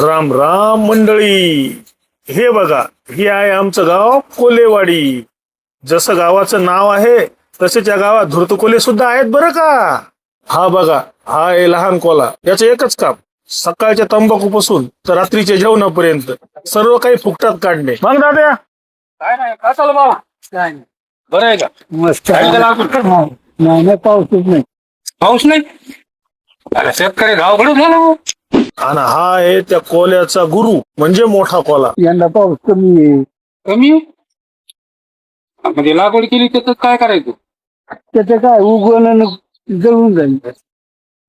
राम राम मंडळी. हे बघा, हे आहे आमचं गाव कोलेवाडी. जसं गावाचं नाव आहे तसेच या गावात धुर्तकोले सुद्धा आहेत बरं का. हा बघा, हा आहे लहान कोला. याचं एकच काम, सकाळच्या तंबाखूपासून तर रात्रीच्या जेवणापर्यंत सर्व काही फुकटात काढणे. मग दादा काय नाही, काय चालू बाबा? काय नाही, बरं आहे का? मस्त काय त्याला आपण? नाही पाऊसच नाही. पाऊस नाही. अरे शेतकरी गावकडे झाला हो. आणि हा आहे त्या कोल्याचा गुरु म्हणजे मोठा कोला. यंदा पाऊस कमी आहे. कमी म्हणजे लागवड केली त्याचं काय करायचं? त्याचं काय उगवण जळून जाईल.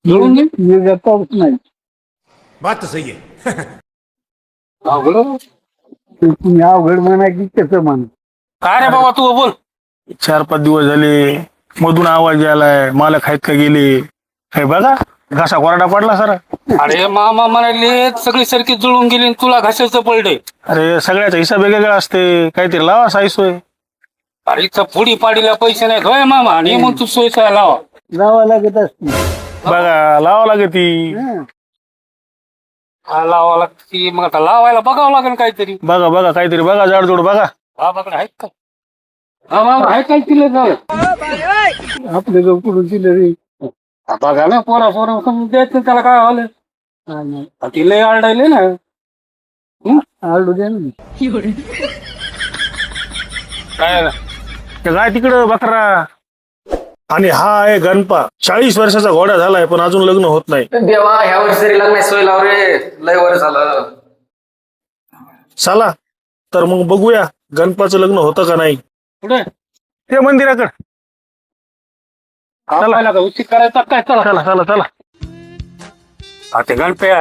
जळून जाईल? वेगळा पाऊस नाही. बात तो सही है. अवघड. तुम्ही अवघड म्हणा की कसं म्हणा. काय रे बाबा तू बोल. 4-5 दिवस झाले मधून आवाज आलाय, मालक आहेत का गेले. हे बघा, घासा कोरडा पडला सर. अरे मामा म्हणाले सगळी सरकी जुळून गेली आणि तुला घासायचं पडले. अरे सगळ्याचा हिसाब वेगवेगळा असते, काहीतरी लावा साई सोय. अरे इथं पुढी पाडीला पैसे नाहीत होय मामा, आणि मग तू सोयीचा लावा. लावा लागत असते. बघा लावा लागे ती. लावा लागती, मग आता लावायला बघावं लागेल काहीतरी. बघा बघा काहीतरी बघा, जाडजोड बघा. बाबाकडे आहेत का? हा मामा आहे काय तिला जाऊ आपल्या गाव कुठून दिलं रे. बघा ना, पोरा द्यायचं त्याला काय झालं. तिला आरडायले ना. आलू द्या ना. काय काय तिकडं बकरा. आणि हा आहे गणपा. 40 वर्षाचा घोडा झालाय पण अजून लग्न होत नाही. देवा ह्या वर्षी तरी लग्नाची सोय लाव रे, लय वर झालं. चला तर मग बघूया गणपाचं लग्न होतं का नाही. कुठे ते मंदिराकडे चला का उचित करायचा काय? चला चला चला चला. ते गणपे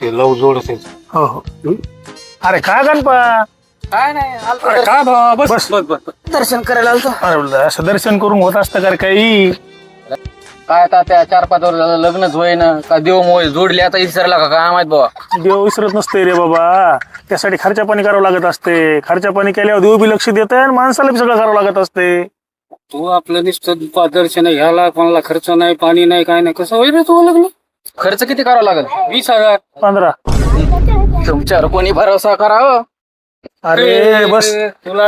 ते लव जोड असेल. हो हो. अरे काय गणपा. काय नाही, अरे काय बाबा, बस बस. बस बस. दर्शन करायला आलतो. अरे असं दर्शन करून होत असतं का रे काही. काय आता त्या 4-5 वर्ष झालं लग्नच होईना का देव मोय जोडले, आता विसरला का काय माहित बाबा. देव विसरत नसते रे बाबा. त्यासाठी खर्चा पाणी करावं लागत असते. खर्चा पाणी केल्यावर देव बी लक्ष देत आणि माणसाला बी सगळं करावं लागत असते. तू आपलं नुसतं दर्शन घ्यायला, कोणाला खर्च नाही, पाणी नाही, काय नाही, कसं होईल रे तू लग्न? खर्च किती करावा लागेल? 20,000. 15. तुमच्यावर कोणी भरोसा करावं. अरे बस. तुला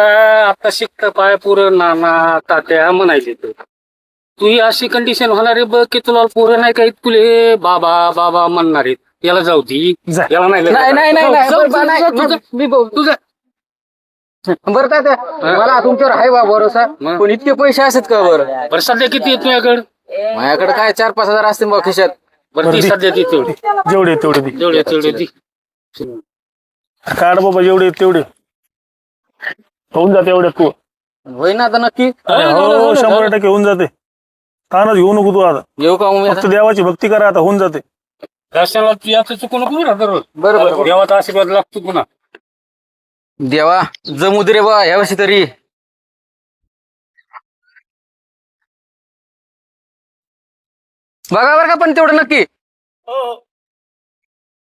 आता शिकत पाय पुरण नाना तात्या म्हणायचे तू ही अशी कंडिशन होणार आहे बघ की तुला पुरं नाही काही, तुले बाबा बाबा म्हणणार आहेत. याला जाऊ दी, जा. याला नाही नाही नाही नाही नाही, जाऊ, बरं, नाही, तुझं, मी बोल- तुझं बरं तात्या, मला तुमच्यावर आहे बा भरोसा, मग? पण इतके पैसे असतात का बरं? बरं सध्या किती येत तुझ्याकडे? माझ्याकडे काय 4-5 हजार असतील बा खिशात. बरं ती सध्या ती तेवढी जेवढे तेवढे दे. तेवढे ती. काढ बाबा जेवढे तेवढे होऊन जाते. एवढे तू होईना आता नक्की. अरे हो 100% होऊन जाते. तानच घेऊ नको तू आता. येऊ का मग मी फक्त आता? देवाची भक्ती करा आता होऊन जाते. दर्शनाला तू याचं चुकू नको बरं दररोज. बरं बरं. देवाचा आशीर्वाद लागतो पुन्हा. देवा जमू दे रे बा ह्या वर्षी तरी. बघा बरं का पण तेवढं नक्की.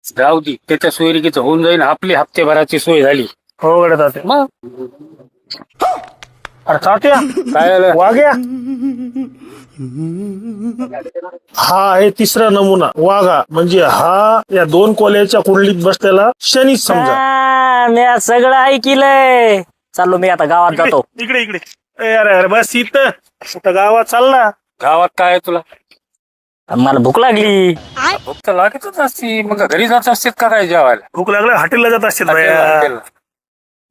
जाऊ दे, त्याच्या सोयरिकीचं होऊन जाईल. आपली हप्तेभराची सोय झाली हो गड्या तात्या. मग अरे तात्या काय झालं? वाघ्या. हा आहे तिसरा नमुना वाघा. म्हणजे हा या 2 कोल्याच्या कुंडलीत बसलेला शनीच समजा. मी सगळं ऐकलंय. चाललो मी आता गावात जातो. इकडे इकडे. अरे अरे बस इथं कुठं गावात चालला. गावात काय आहे तुला? मला भूक लागली. भूक तर लागतच असती, मग घरी जात असते का काय जेवायला? भूक लागला हॉटेलला जात असतील हॉटेलला.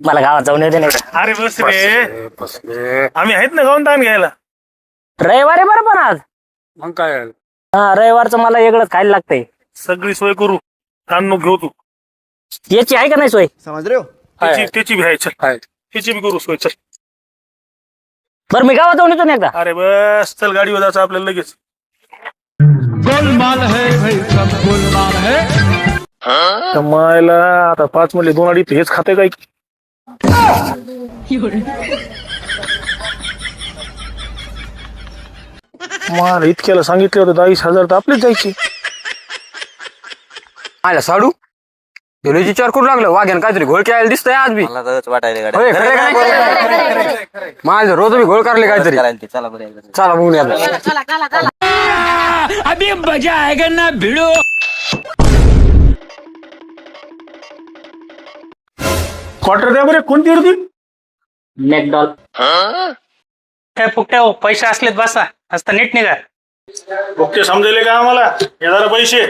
मला गावात जाऊन येते नाही. अरे बस रे, बस रे. आम्ही आहेत ना गाऊन ताण घ्यायला. रविवारी बरं पण आज. मग काय झालं? हा रविवारचं मला वेगळंच खायला लागतंय. सगळी सोय करू. ताण नको घेऊ तू. याची आहे का नाही सोय? आहे. त्याची बी आहे. चल आहे. त्याची बी करू सोय. चल बरं मी गावात जाऊन येतो ना एकदा. अरे बस चल गाडीवर जायचं आपल्याला लगेच. कमायला आता 5 म्हणले 2 अडीच हेच खाते काय. मला इतक्याला सांगितले होते 40,000 तर आपलेच जायचे. आयला साडू गेलोची 4 करू लागलं. वाघ्यान काहीतरी घोळ केला दिसतंय आज बी. मला तर वाटायला गाड्या. होय, खरं काय? माझं रोज मी घोळ करले काहीतरी. चला बरं एकदा. चला बघून या. अभी मजा आएगा ना भिडो. क्वार्टर द्या बरे. कोणती होती? मॅकडॉल. काय फुकट्या हो, पैसे असलेत बसा असता नीट निघा. ते समजेल का आम्हाला? हे जरा पैसे.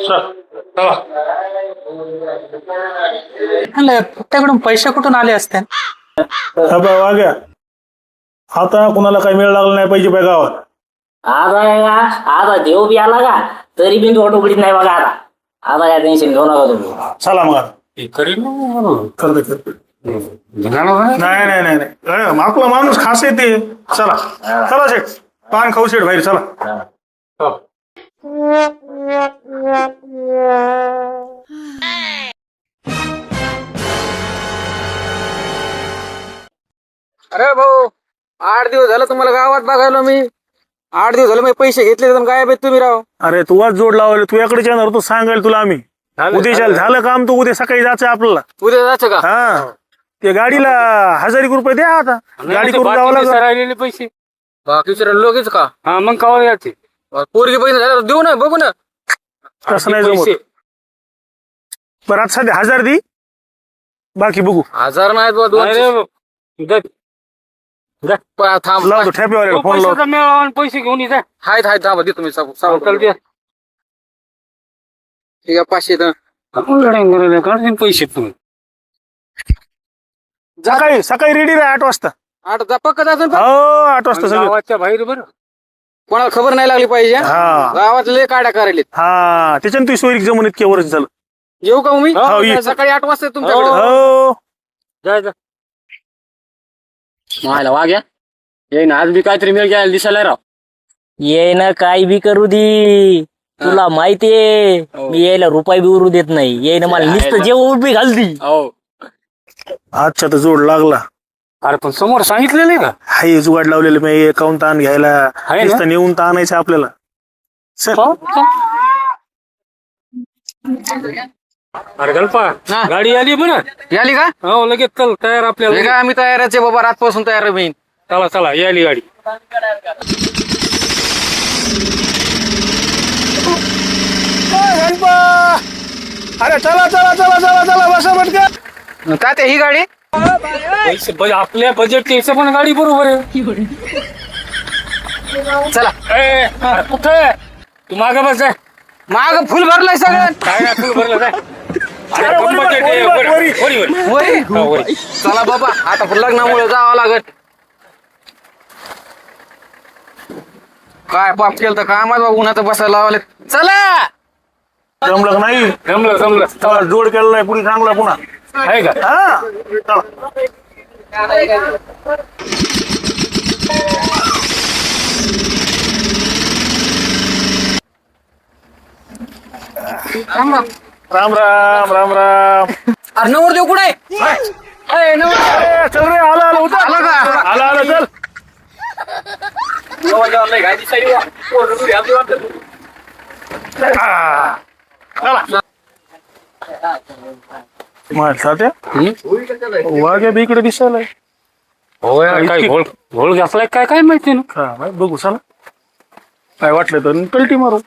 चल, चला. म्हणलं, फुकट्याकडून पैसे कुठून आले असते? हा बा वाग्या. आता कुणाला काही मेळ लागला नाही पाहिजे पाय गावात. आता देव बी आला का तरी बी ऑटो उघडीत नाही बघा. आता काय टेन्शन घेऊ नका तुम्ही. चला मग आता. करते. नाही नाही नाही नाही आपला माणूस खास आहे ते. चला चला शेठ. पान खाऊ शेठ बाहेर. चला. अरे भाऊ 8 दिवस झालं तुम्हाला गावात बघायला मी. 8 दिवस झाले मी पैसे घेतले तर गायब आहेत तुम्ही राव. अरे तू आज जोड लावले. तू याकडे येणार तू सांगाल तुला आम्ही. उद्या झालं काम तू उद्या सकाळी जायचं आपल्याला. उद्या जायचं का? हा ते गाडीला 1000 रुपये द्या. आता गाडी करून जावं लागेल. राहिलेले पैसे बाकीचे लोकच का? हा मग कवा याचे पोरगी पैसे झाले देऊ ना बघू ना. तसं नाही जमत. बरं आता सध्या 1000 दे. बाकी बघू. 1000 नाहीत बा. 200 थांब. लावतो ठेप्यावर फोन लावतो. पैशाचा मेळावा आणि पैसे घेऊन ये जा. हाय थांबा दे तुम्ही चल ठीक द्या. आहे 500 तर. काढून पैसे तुम्ही सकाळी रेडी राहा 8 वाजता. 8 जा पक्का जायचं पण. हो 8 वाजता सगळं. गावाच्या बाहेर बरं. कोणाला खबर नाही लागली पाहिजे. हा गावात लय काड्या करायला. हा त्याच्यानं तू सोयरीक जमून इतके वर्ष झालं. येऊ का मी? हो, ये. सकाळी 8 वाजता तुमच्याकडे. हो जा जा. मायला वाग्या येईन आज बी काहीतरी मिळ घ्यायला दिसायला राव. ये ना काय बी करू दे. तुला माहितीये मी यायला रुपये बी उरू देत नाही. ये ना मला नुसतं जेवण बी घालती. हो अच्छा तर जोड लागला. अरे पण समोर सांगितलेले का? हाय जुगाड लावलेलं मी अकाउंट ताण घ्यायला. आहे ना? नुसतं नेऊन तर आणायचं आपल्याला. चल. अरे गल्पा हा. गाडी आली बरं. याली का? हो लगेच चल तयार आपल्याला. हे काय आम्ही तयारच आहे बाबा. रातपासून तयार आहे. चला चला याली गाडी. अरे चला चला चला चला चला बसा पटकन. काय ते ही गाडी? पैसे आपल्या बजेटच्या हिशोबाने गाडी बरोबर आहे. चला ए, अरे कुठे तू मागे बस जाय. माग फुल भरलंय सगळं. काय नाही तू भरलं जाय. अरे अरे, कम वरी, budget आहे, वरी, वरी, वरी. वरी, वरी. वरी. हो, वरी. चला बाबा आता लग्नामुळे जावं लागत. काय पाप केलं तर काय माहिती बाबा. उन्हाचं बसायला लावले. चला जमलं का नाही? जमलं जमलं. चला, जोड केला नाही पुढे चांगला पुन्हा. आहे का? हा चला. राम राम राम राम. अरे नवरदेव कुठे आहे? ए, चल रे आला आला उतर. आला का? आला आला चल. आ, चला. तात्या वाघ्या बी इकडे दिसायला. हो यार, काय घोळ घोळ घातलाय काय काय माहिती ना. हा माहित बघू चला. काय वाटलं तर कल्टी मारू.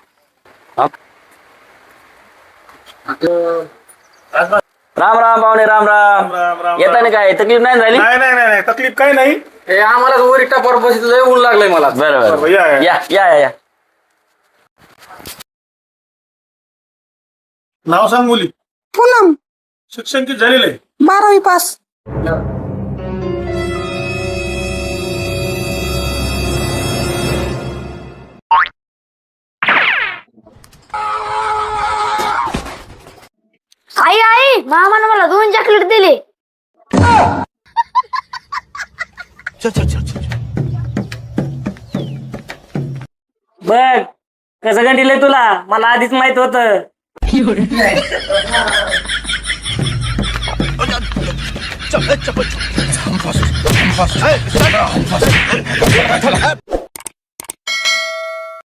राम राम पाहुणे राम राम. राम राम येता ना काय तकलीफ नाही झाली? नाही नाही नाही नाही तकलीफ काही नाही. हे आम्हाला वरी टापावर बसलं ऊन लागलंय मला. बरोबर. या, या. या या या. नाव सांग मुली. पूनम शिक्षण किती झालेलं आहे? 12वी पास. आई आई मामाने मला 2 चॉकलेट दिले. बघ कसं गंडीलंय तुला. मला आधीच माहित होत.